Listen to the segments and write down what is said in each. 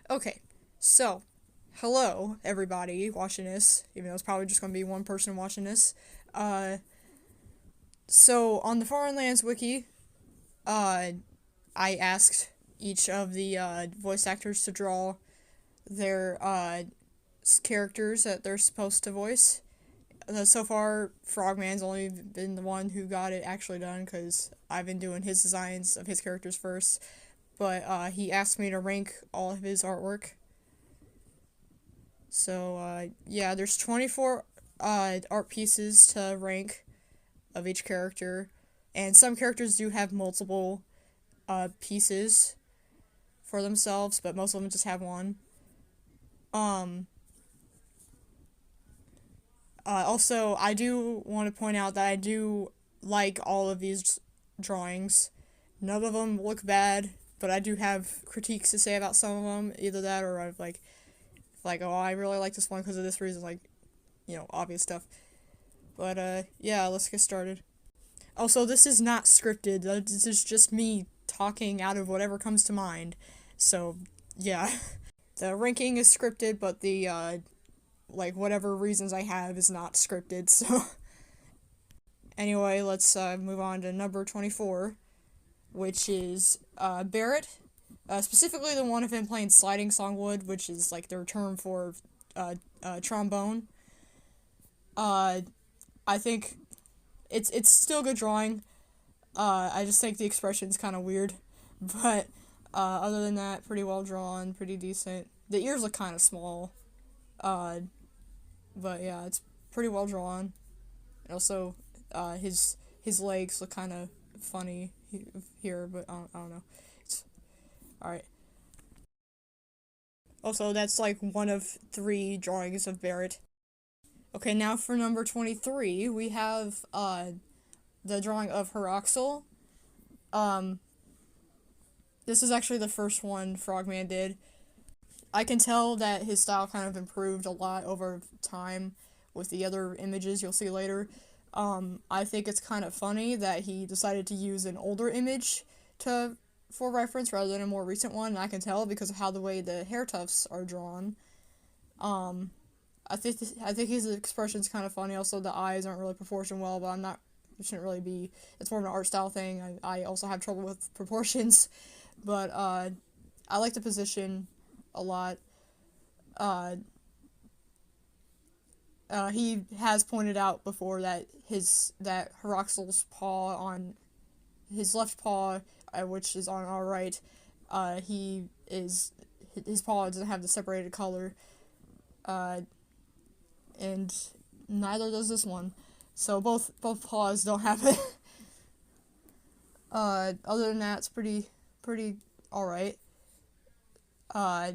Okay, so, hello, everybody watching this, even though it's probably just going to be one person watching this. Uh, so, on the Foreign Lands Wiki, uh, I asked each of the voice actors to draw their characters that they're supposed to voice. So far, Frogman's only been the one who got it actually done because I've been doing his designs of his characters first. But he asked me to rank all of his artwork. So, yeah, there's 24 art pieces to rank of each character, and some characters do have multiple pieces for themselves, but most of them just have one. Um, Also, I do want to point out that I do like all of these drawings. None of them look bad, but I do have critiques to say about some of them. Either that, or I've like, oh, I really like this one because of this reason, like, obvious stuff. But yeah, let's get started. Also, this is not scripted. This is just me talking out of whatever comes to mind. So, yeah. The ranking is scripted, but the like whatever reasons I have is not scripted. So, anyway, let's move on to number 24, which is Barrett. Specifically the one of him playing sliding songwood, which is like their term for trombone. Uh, I think it's still good drawing. I just think the expression's kind of weird, but other than that, pretty well drawn, pretty decent. The ears look kind of small, uh, but yeah, it's pretty well drawn. And also, his legs look kind of funny here, but I don't know. It's all right. Also, that's like one of three drawings of Barrett. Okay, now for number 23, we have the drawing of Heroxel. Um, this is actually the first one Frogman did. I can tell that his style kind of improved a lot over time with the other images you'll see later. I think it's kind of funny that he decided to use an older image to for reference rather than a more recent one, and I can tell because of how the way the hair tufts are drawn. Um, I think his expression's kind of funny. Also, the eyes aren't really proportioned well, but I'm not. It shouldn't really be. It's more of an art style thing. I also have trouble with proportions, but I like the position a lot. Uh, he has pointed out before that that Heroxel's paw on his left paw, which is on our right, he is his paw doesn't have the separated color, uh, and neither does this one. So both paws don't have it. Other than that, it's pretty all right. Uh,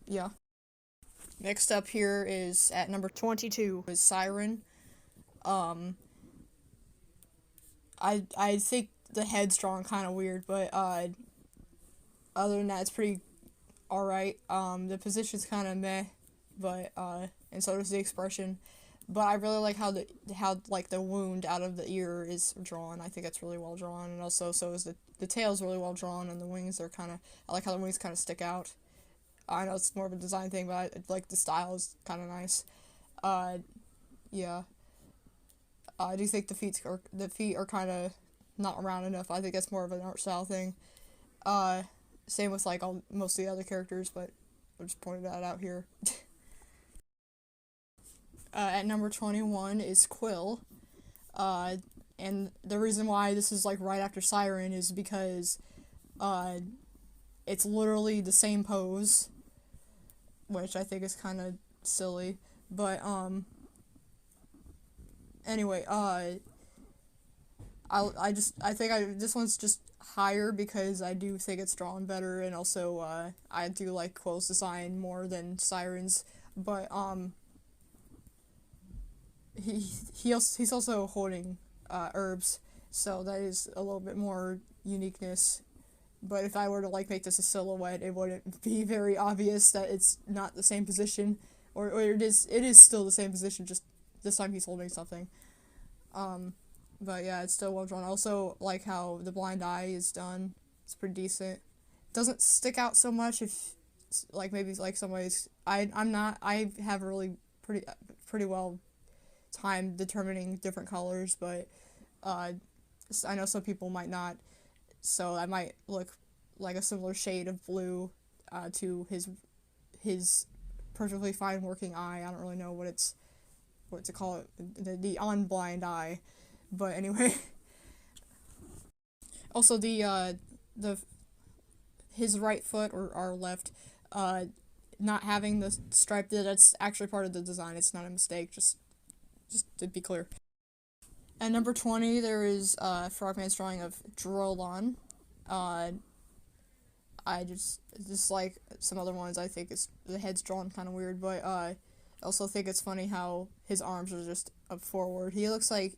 yeah. Next up here is at number 22 is Siren. Um, I think the head's drawn kind of weird, but other than that, it's pretty all right. The position's kind of meh, but and so does the expression. But I really like how like the wound out of the ear is drawn. I think that's really well drawn, and also so is the tail's really well drawn, and the wings are kind of I like how the wings kind of stick out. I know it's more of a design thing, but like the style is kind of nice. Uh, yeah. I do think the feet are kind of not round enough. I think that's more of an art style thing. Uh, Same with like most of the other characters, but I just pointed that out here. At number 21 is Quill. Uh, and the reason why this is like right after Siren is because uh, it's literally the same pose, which I think is kind of silly. But anyway, I think this one's just higher because I do think it's drawn better, and also I do like Quill's design more than Siren's. But he's also holding herbs, so that is a little bit more uniqueness. But if I were to like make this a silhouette, it wouldn't be very obvious that it's not the same position, or it is still the same position. Just this time he's holding something. Um, but yeah, it's still well drawn. I also like how the blind eye is done. It's pretty decent. Doesn't stick out so much if like maybe like somebody's I'm not I have really pretty well time determining different colors, but uh I know some people might not, so I might look like a similar shade of blue to his perfectly fine working eye. I don't really know what to call it, the unblind eye, but anyway. Also, the his right foot or our left, not having the stripe there, that's actually part of the design. It's not a mistake. Just to be clear. At number 20, there is Frogman's drawing of Drolon. Uh, I just like some other ones. I think it's the head's drawn kind of weird, but I also think it's funny how his arms are just up forward. He looks like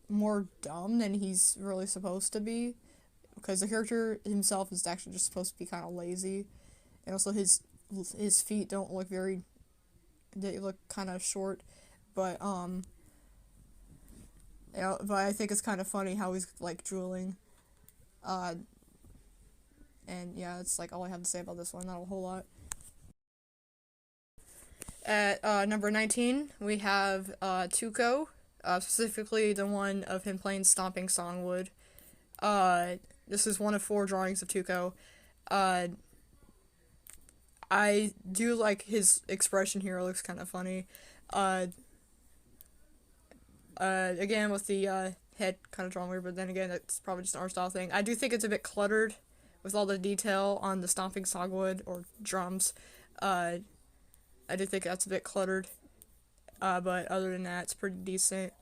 more dumb than he's really supposed to be, because the character himself is actually just supposed to be kind of lazy, and also his feet don't look very, they look kind of short, but yeah, but I think it's kind of funny how he's like drooling, uh, and yeah, it's like all I have to say about this one. Not a whole lot. At number 19, we have Tuco, specifically the one of him playing Stomping Songwood. This is one of 4 drawings of Tuco. Uh, I do like his expression here, it looks kind of funny. Uh, again, with the head kind of drawn weird, but then again, it's probably just an art style thing. I do think it's a bit cluttered with all the detail on the Stomping Songwood, or drums. Uh, I do think that's a bit cluttered, but other than that, it's pretty decent.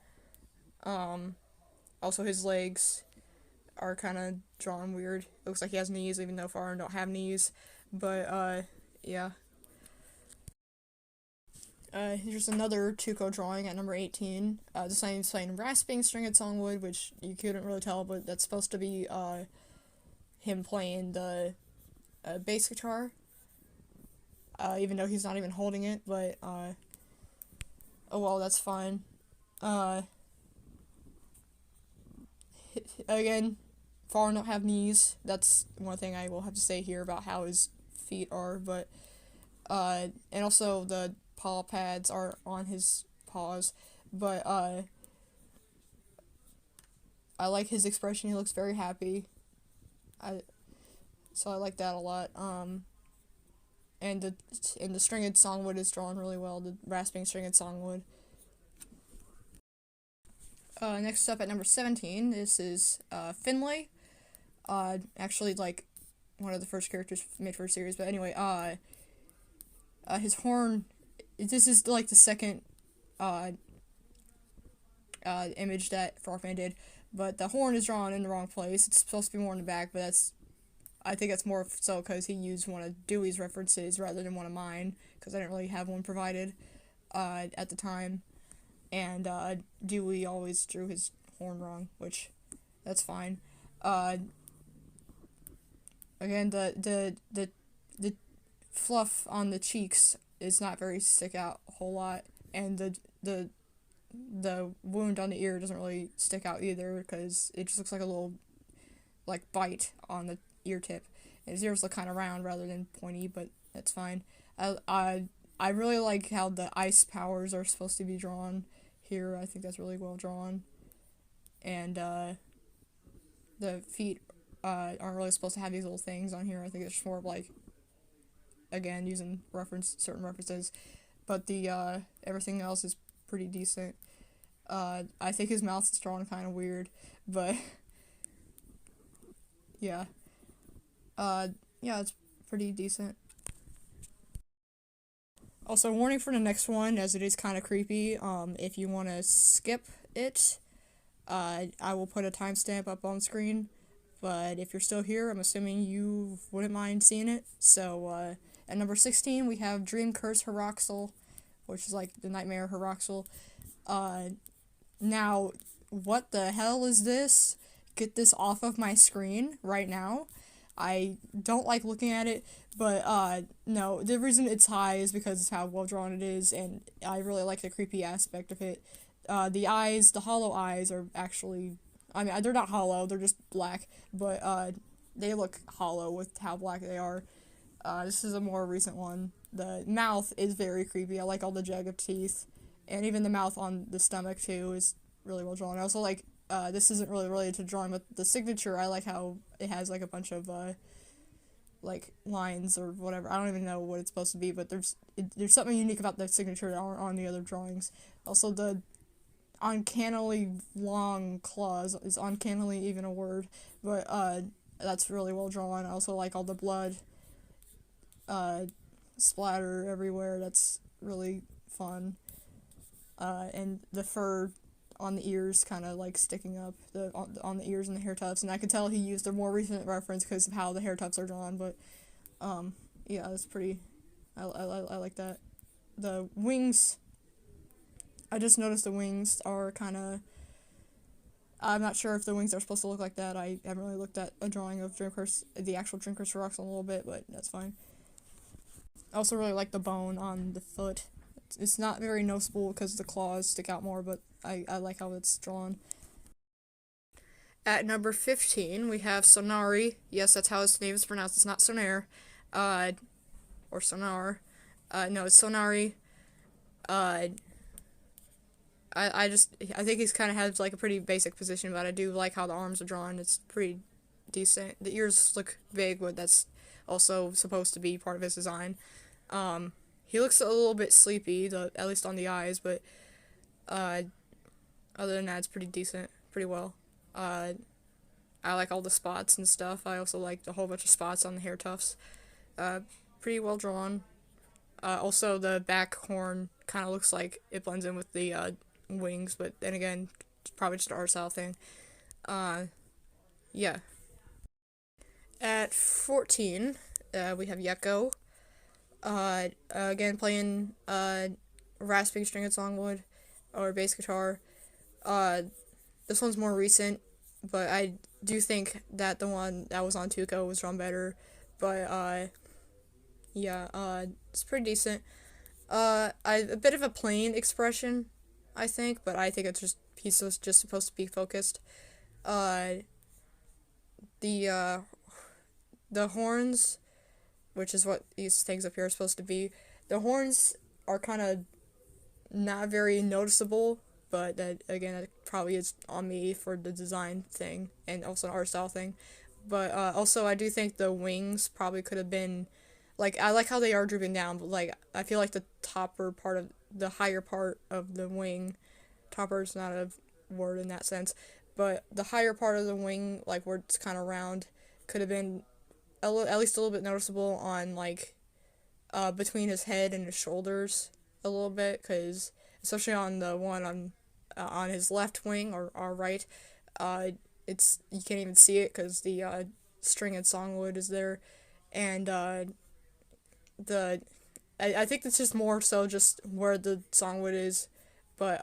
Also, his legs are kind of drawn weird. It looks like he has knees, even though Farin don't have knees. But, yeah. Here's another Tuco drawing at number 18. This time he's playing Rasping Stringed Songwood, which you couldn't really tell, but that's supposed to be, him playing the, bass guitar. Even though he's not even holding it, but, oh well, that's fine. Again, Farin don't have knees. That's one thing I will have to say here about how his feet are, but, and also the paw pads are on his paws, but, I like his expression. He looks very happy. So I like that a lot. And the stringed songwood is drawn really well, the rasping stringed songwood. Next up at number 17, this is, Finlay. Actually, like, one of the first characters made for a series, but anyway, his horn, this is, like, the second, image that Frogman did, but the horn is drawn in the wrong place. It's supposed to be more in the back, but I think that's more so because he used one of Dewey's references rather than one of mine, because I didn't really have one provided, at the time, and, Dewey always drew his horn wrong, which, that's fine. Again, the fluff on the cheeks is not very stick out a whole lot, and the wound on the ear doesn't really stick out either, because it just looks like a little, like, bite on the ear tip. And his ears look kind of round rather than pointy, but that's fine. I really like how the ice powers are supposed to be drawn here. I think that's really well drawn. And, the feet, aren't really supposed to have these little things on here. I think it's more of like, again, using certain references. But the, everything else is pretty decent. I think his mouth is drawn kind of weird, but, yeah. Yeah, it's pretty decent. Also, warning for the next one, as it is kind of creepy. If you want to skip it, I will put a timestamp up on screen. But if you're still here, I'm assuming you wouldn't mind seeing it. So, at number 16, we have Dream Curse Heroxel, which is like the Nightmare Heroxel. Now, what the hell is this? Get this off of my screen right now. I don't like looking at it, but, no, the reason it's high is because of how well drawn it is, and I really like the creepy aspect of it. The eyes, the hollow eyes are actually, I mean, they're not hollow, they're just black, but, they look hollow with how black they are. This is a more recent one. The mouth is very creepy. I like all the jagged teeth, and even the mouth on the stomach too is really well drawn. I also like this isn't really related to drawing, but the signature, I like how it has like a bunch of like lines or whatever. I don't even know what it's supposed to be, but there's something unique about the signature that aren't on the other drawings. Also, the uncannily long claws is uncannily even a word, but that's really well drawn. I also like all the blood uh splatter everywhere. That's really fun. And the fur on the ears kind of like sticking up on the ears and the hair tufts, and I could tell he used a more recent reference because of how the hair tufts are drawn. But yeah, that's pretty. I like that. The wings. I just noticed the wings are kind of. I'm not sure if the wings are supposed to look like that. I haven't really looked at a drawing of Drinkers, the actual Drinkers Rocks, in a little bit, but that's fine. I also really like the bone on the foot. It's not very noticeable because the claws stick out more, but I like how it's drawn. At number 15, we have Sonari. Yes, that's how his name is pronounced. It's not Sonair. Or Sonar. No, it's Sonari. Uh, I think he's kind of has like a pretty basic position, but I do like how the arms are drawn. It's pretty decent. The ears look big, but that's also supposed to be part of his design. He looks a little bit sleepy, at least on the eyes, but uh, other than that, it's pretty decent, pretty well. Uh, I like all the spots and stuff. I also like a whole bunch of spots on the hair tufts. Uh, Pretty well drawn. Also, the back horn kind of looks like it blends in with the wings, but then again, it's probably just an art style thing. Uh, yeah. At 14, we have Yucko. Again, playing rasping stringed songwood or bass guitar. Uh, this one's more recent, but I do think that the one that was on Tuco was drawn better. But yeah, it's pretty decent. A bit of a plain expression, I think, but I think it's just supposed to be focused. Uh, the the horns, which is what these things up here are supposed to be. The horns are kind of not very noticeable, but that again, that probably is on me for the design thing and also an art style thing. But also, I do think the wings probably could have been like I like how they are drooping down, but like I feel like the topper part of the higher part of the wing, topper is not a word in that sense, but the higher part of the wing, like where it's kind of round, could have been at least a little bit noticeable on like between his head and his shoulders a little bit, because especially on the one on his left wing or right, uh, it's you can't even see it because the string and songwood is there, and the I think it's just more so just where the songwood is, but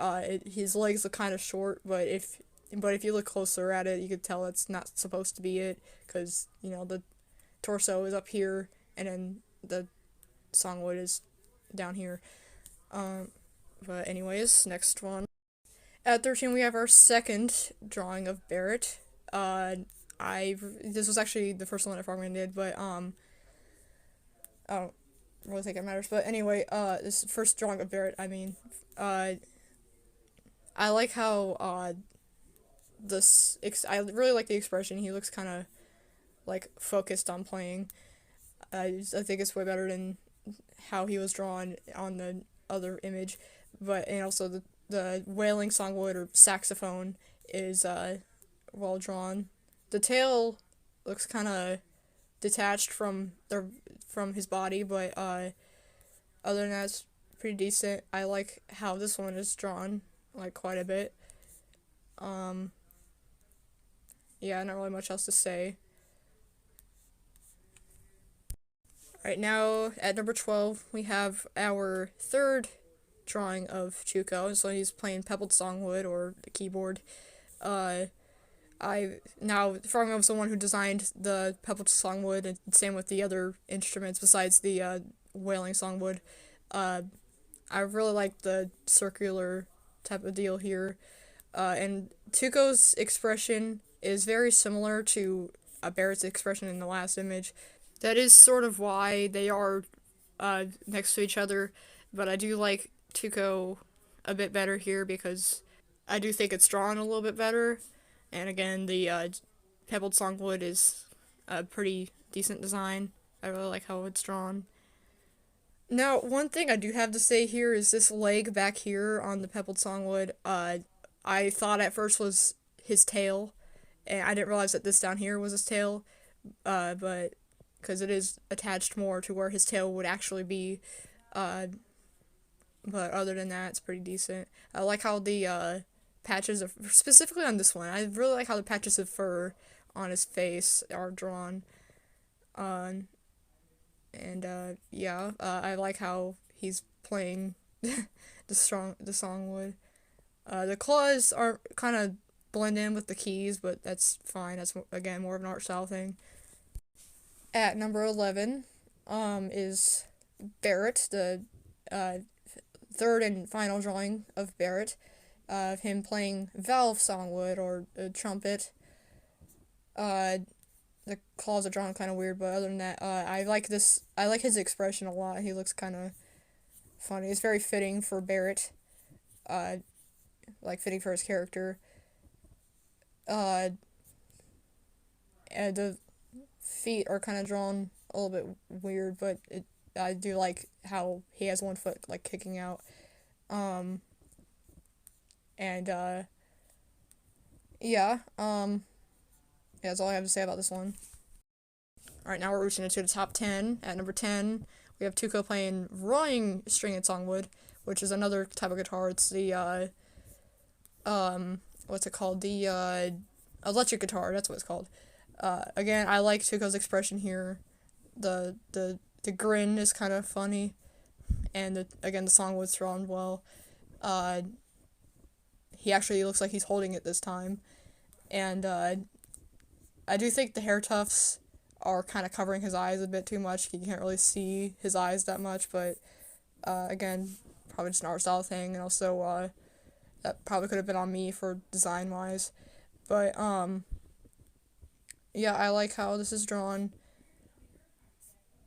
his legs look kind of short, but if you look closer at it, you could tell it's not supposed to be it, because the torso is up here, and then the songwood is down here. Um, but anyways, next one. At 13, we have our second drawing of Barrett. This was actually the first one that Frogman did, but I don't really think it matters. But anyway, this first drawing of Barrett. I mean, I like how I really like the expression. He looks kind of like focused on playing. I think it's way better than how he was drawn on the other image, and also the wailing songwood or saxophone is well drawn. The tail looks kind of detached from his body, but other than that, it's pretty decent. I like how this one is drawn like quite a bit. Um, yeah, not really much else to say. Right now, at number 12, we have our third drawing of Chuko. So he's playing pebbled songwood or the keyboard. Frogman was the one who designed the pebbled songwood, and same with the other instruments besides the wailing songwood. I really like the circular type of deal here. And Tuco's expression is very similar to Barrett's expression in the last image. That is sort of why they are next to each other, but I do like Tuco a bit better here because I do think it's drawn a little bit better. And again, the pebbled songwood is a pretty decent design. I really like how it's drawn. Now, one thing I do have to say here is this leg back here on the pebbled songwood. I thought at first was his tail, and I didn't realize that this down here was his tail. But because it is attached more to where his tail would actually be. Uh, but other than that, it's pretty decent. I like how the patches of specifically on this one. I really like how the patches of fur on his face are drawn. Uh, and yeah, I like how he's playing the songwood. The claws are kind of blend in with the keys, but that's fine. That's again more of an art style thing. At number 11, is Barrett, the uh, third and final drawing of Barrett, of him playing valve songwood or a trumpet. Uh, the claws are drawn kind of weird, but other than that, I like this. I like his expression a lot. He looks kind of funny. It's very fitting for Barrett. Uh, like fitting for his character. Uh, and the feet are kind of drawn a little bit weird, but I do like how he has one foot like kicking out. Um, and yeah, yeah, that's all I have to say about this one. All right, now we're reaching into the top 10. At number 10, we have Tuco playing Roaring Stringed Songwood, which is another type of guitar. It's the what's it called? The electric guitar. That's what it's called. Again, I like Tuco's expression here. The grin is kind of funny, and again the song was drawn well. Uh, he actually looks like he's holding it this time, and I do think the hair tufts are kind of covering his eyes a bit too much. You can't really see his eyes that much, but again, probably just an art style thing, and also that probably could have been on me for design wise, but yeah, I like how this is drawn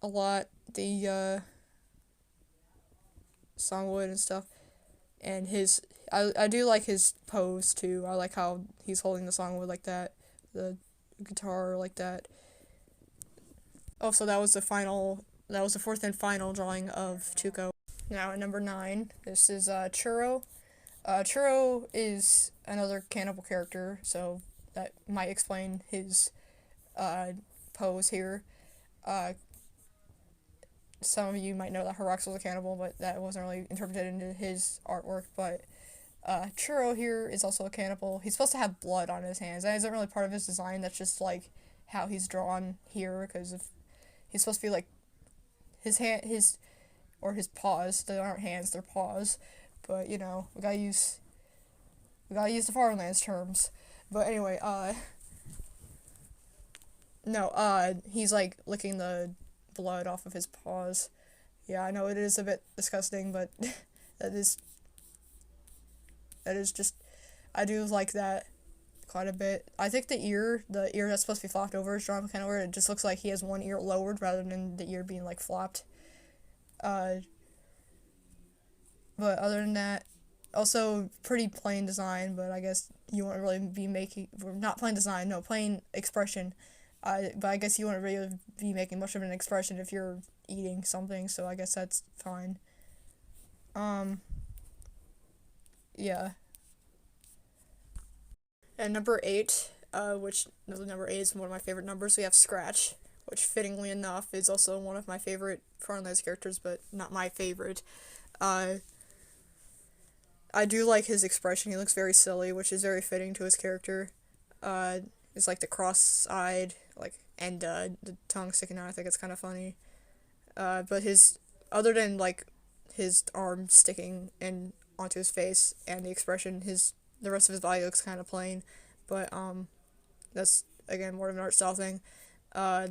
a lot. The songwood and stuff, and I do like his pose too. I like how he's holding the songwood like that, the guitar like that. Also, that was the fourth and final drawing of Tuco. Now at number 9, this is Churro. Churro is another cannibal character, so that might explain his pose here. Uh, some of you might know that Harax was a cannibal, but that wasn't really interpreted into his artwork. But Churro here is also a cannibal. He's supposed to have blood on his hands. That isn't really part of his design. That's just like how he's drawn here, because if he's supposed to be like his paws. They aren't hands; they're paws. But you know, we gotta use the Farmlands terms. But anyway, no, he's like licking the blood off of his paws. Yeah, I know it is a bit disgusting, but that is that is just I do like that quite a bit. I think the ear that's supposed to be flopped over is drawn kind of weird. It just looks like he has one ear lowered rather than the ear being like flopped. Uh, but other than that, also pretty plain design. But I guess you won't really be making not plain design, no plain expression. But I guess you wouldn't really be making much of an expression if you're eating something. So I guess that's fine. Um, yeah. And number 8, which no, number 8 is one of my favorite numbers. We have Scratch, which fittingly enough is also one of my favorite Frogman'S characters, but not my favorite. Uh, I do like his expression. He looks very silly, which is very fitting to his character. Uh, it's like the cross-eyed, like, and the tongue sticking out. I think it's kind of funny. But other than like his arm sticking in onto his face and the expression, the rest of his body looks kind of plain. But that's again more of an art style thing. Uh,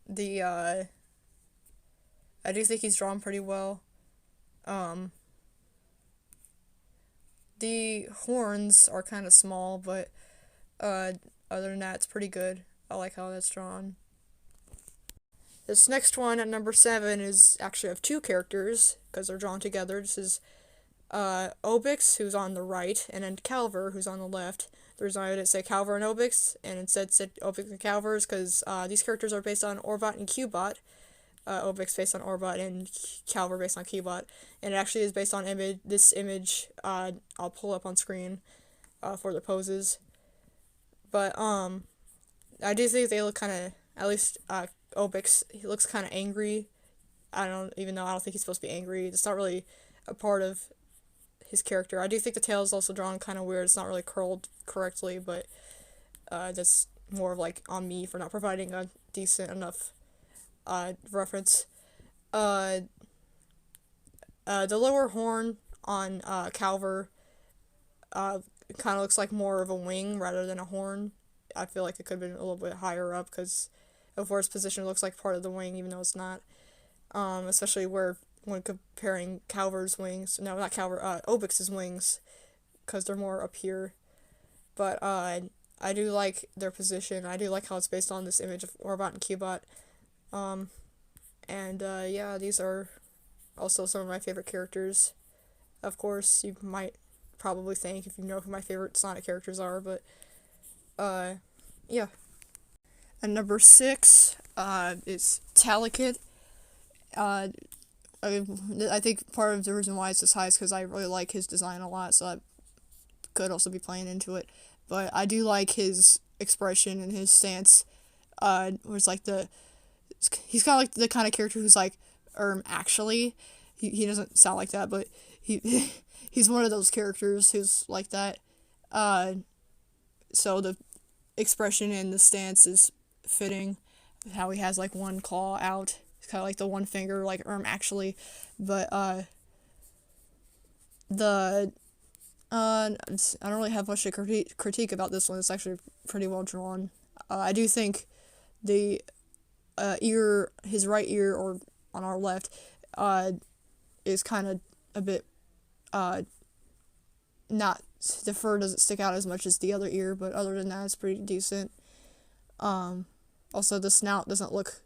the I do think he's drawn pretty well. Um, the horns are kind of small, but uh, other than that, it's pretty good. I like how that's drawn. This next one at number 7 is actually of two characters because they're drawn together. This is Obix, who's on the right, and then Calver, who's on the left. The reason I didn't say Calver and Obix, and instead said Obix and Calver, is because these characters are based on Orbot and Cubot. Obix based on Orbot and Calver based on Cubot. And it actually is based on this image I'll pull up on screen for the poses. But I do think they look kind of, at least Obix, he looks kind of angry. I don't think he's supposed to be angry. It's not really a part of his character. I do think the tail is also drawn kind of weird. It's not really curled correctly, but that's more of like on me for not providing a decent enough reference. The lower horn on Calver kind of looks like more of a wing rather than a horn. I feel like it could have been a little bit higher up because of where its position looks like part of the wing, even though it's not. Especially when comparing Calver's wings, no, not Calver, Obix's wings, because they're more up here. But I do like their position. I do like how it's based on this image of Orbot and Cubot. Yeah, these are also some of my favorite characters. Of course, you might probably think if you know who my favorite Sonic characters are, but yeah. And number 6 is Talakid. I think part of the reason why it's this high is because I really like his design a lot, so that could also be playing into it. But I do like his expression and his stance, where it's like he's kind of like the kind of character who's like, actually, he doesn't sound like that, but he's one of those characters who's like that. So the expression and the stance is fitting. How he has like one claw out, it's kind of like the one finger, like actually, but I don't really have much to critique about this one. It's actually pretty well drawn. I do think the his right ear, or on our left, is kind of a bit not, the fur doesn't stick out as much as the other ear, but other than that, it's pretty decent. Also, the snout doesn't look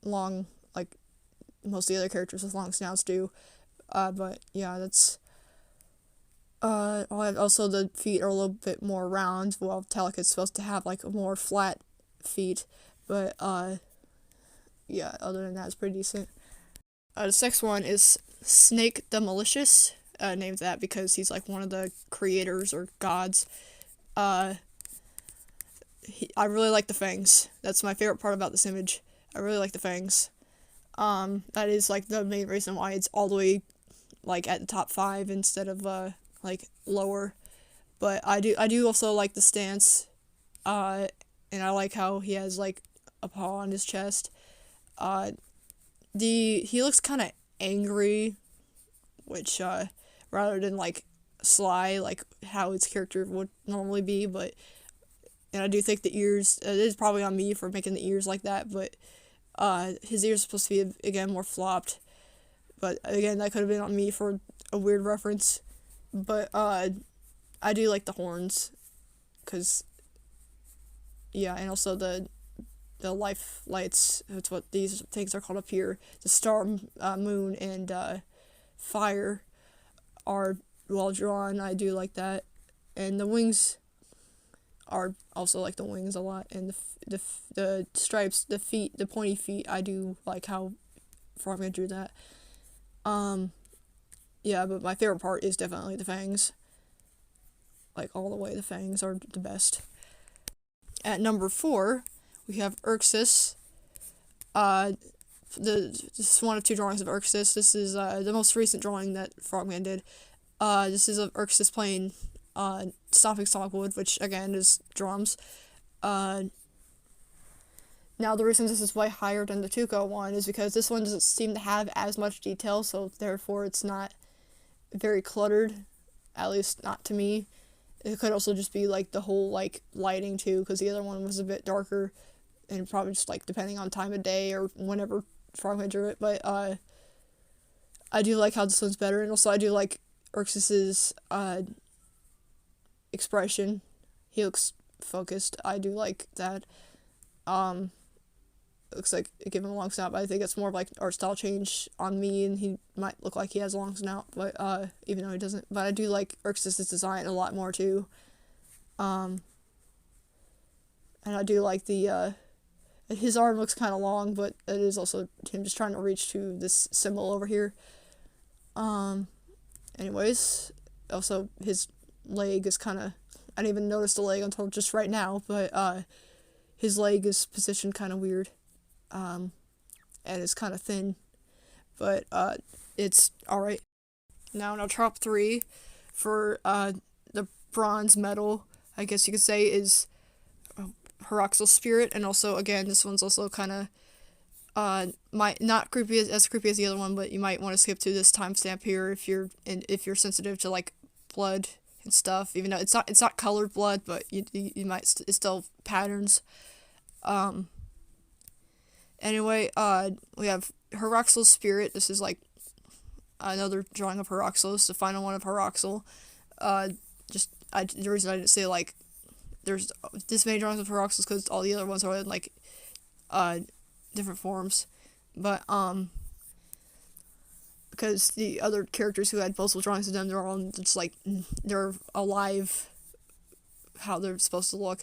long like most of the other characters with long snouts do. But yeah, that's. Also, the feet are a little bit more round. Well, Talakid's supposed to have like more flat feet, but yeah, other than that, it's pretty decent. The next one is Snake the Malicious. Named that because he's like one of the creators or gods. I really like the fangs. That's my favorite part about this image. I really like the fangs. That is like the main reason why it's all the way like at the top 5 instead of like lower. But I do also like the stance. And I like how he has like a paw on his chest. He looks kind of angry, which rather than like sly, like how his character would normally be, and I do think the ears, it is probably on me for making the ears like that, but his ears are supposed to be, again, more flopped, but again, that could have been on me for a weird reference, but I do like the horns, because, yeah, and also the life lights, that's what these things are called up here, the star, moon, and fire are well drawn. I do like that, and the wings are also like the wings a lot, and the stripes, the feet, the pointy feet. I do like how Frogman drew that. Yeah, but my favorite part is definitely the fangs. Like all the way, the fangs are the best. At number 4, we have Urxus. This is one of 2 drawings of Urxus. This is the most recent drawing that Frogman did. This is of Urxus playing Stomping Stompwood, which again is drums. Now the reason this is way higher than the Tuco one is because this one doesn't seem to have as much detail, so therefore it's not very cluttered, at least not to me. It could also just be like the whole like lighting too, because the other one was a bit darker, and probably just like depending on time of day or whenever Frogman drew it, but I do like how this one's better, and also I do like Urxus's expression. He looks focused. I do like that. Looks like it gave him a long snout, but I think it's more of like art style change on me, and he might look like he has a long snout, but even though he doesn't. But I do like Urxus's design a lot more too. And I do like the his arm looks kind of long, but it is also him just trying to reach to this symbol over here. Anyways, also his leg is kind of, I didn't even notice the leg until just right now, but his leg is positioned kind of weird. And it's kind of thin, but it's alright. Now in our top 3 for the bronze medal, I guess you could say, is Haraxel's Spirit, and also, again, this one's also kind of might not creepy as creepy as the other one, but you might want to skip to this timestamp here if you're sensitive to like blood and stuff. Even though it's not colored blood, but you might it's still patterns. Anyway, we have Haraxel's Spirit. This is like another drawing of Haraxel. It's the final one of Haraxel. The reason I didn't say like there's this many drawings of Haraxel is because all the other ones are in like different forms, but because the other characters who had multiple drawings of them, they're all just like they're alive, how they're supposed to look.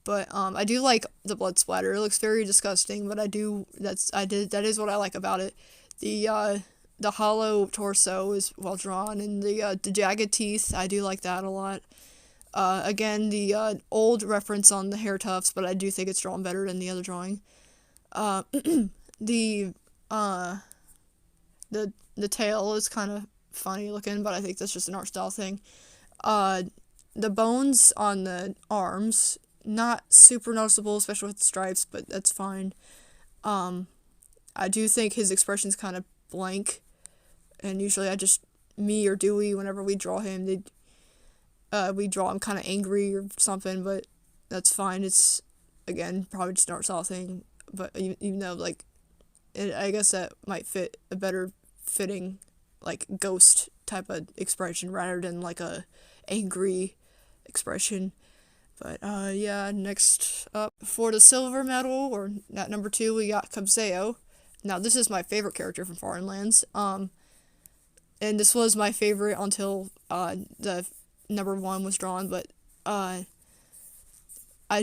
But I do like the blood splatter. It looks very disgusting, but that is what I like about it. The hollow torso is well drawn, and the jagged teeth, I do like that a lot. Again, the old reference on the hair tufts, but I do think it's drawn better than the other drawing. The tail is kind of funny looking, but I think that's just an art style thing. The bones on the arms, not super noticeable, especially with the stripes, but that's fine. I do think his expression's kind of blank, and usually me or Dewey, whenever we draw him, we draw him kind of angry or something, but that's fine. It's, again, probably just an art style thing, but even though, like, I guess that might fit a better fitting, like, ghost type of expression rather than, like, a angry expression. But, yeah, next up, for the silver medal, or at number 2, we got Kabzeo. Now, this is my favorite character from Foreign Lands, and this was my favorite until, the number 1 was drawn, but, I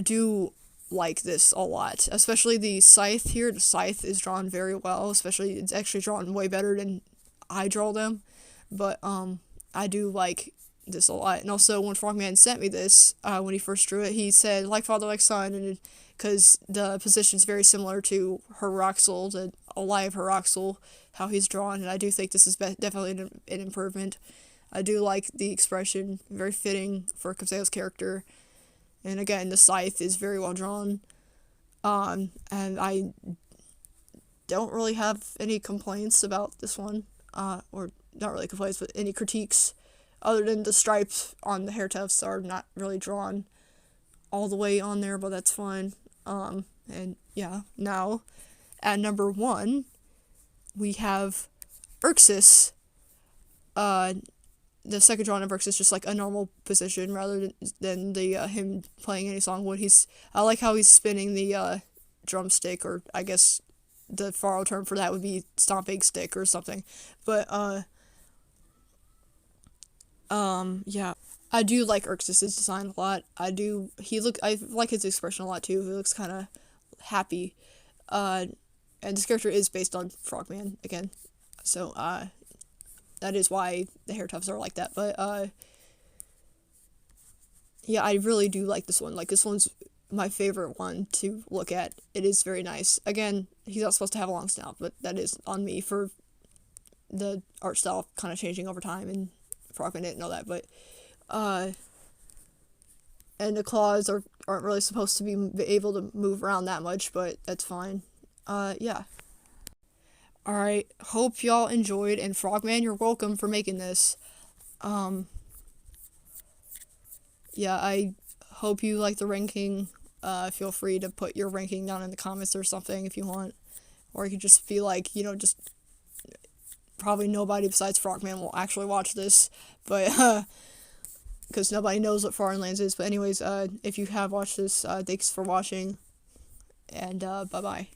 do like this a lot, especially the scythe here. The scythe is drawn very well, especially, it's actually drawn way better than I draw them, but, I do like this a lot. And also, when Frogman sent me this, when he first drew it, he said, like father, like son, and because the position's very similar to Haraxel, the alive Haraxel, how he's drawn, and I do think this is definitely an improvement. I do like the expression, very fitting for Kabzeo's character, and again, the scythe is very well drawn, and I don't really have any complaints about this one, or not really complaints, but any critiques, other than the stripes on the hair tufts are not really drawn all the way on there, but that's fine. And yeah, now, at number 1, we have Urxus. The second drawing of Urxus, just like a normal position, rather than the him playing any song would. I like how he's spinning the drumstick, or I guess the Faro term for that would be stomping stick or something. But yeah, I do like Urxus's design a lot. I like his expression a lot too. He looks kind of happy. And this character is based on Frogman again, so that is why the hair tufts are like that. But yeah, I really do like this one. Like, this one's my favorite one to look at. It is very nice. Again, he's not supposed to have a long snout, but that is on me for the art style kind of changing over time, and Frogman didn't know that, but and the claws aren't really supposed to be able to move around that much, but that's fine. Yeah. Alright, hope y'all enjoyed, and Frogman, you're welcome for making this. Yeah, I hope you like the ranking. Feel free to put your ranking down in the comments or something if you want, or you could just be like, just probably nobody besides Frogman will actually watch this, but because nobody knows what Foreign Lands is. But anyways, if you have watched this, thanks for watching, and bye bye.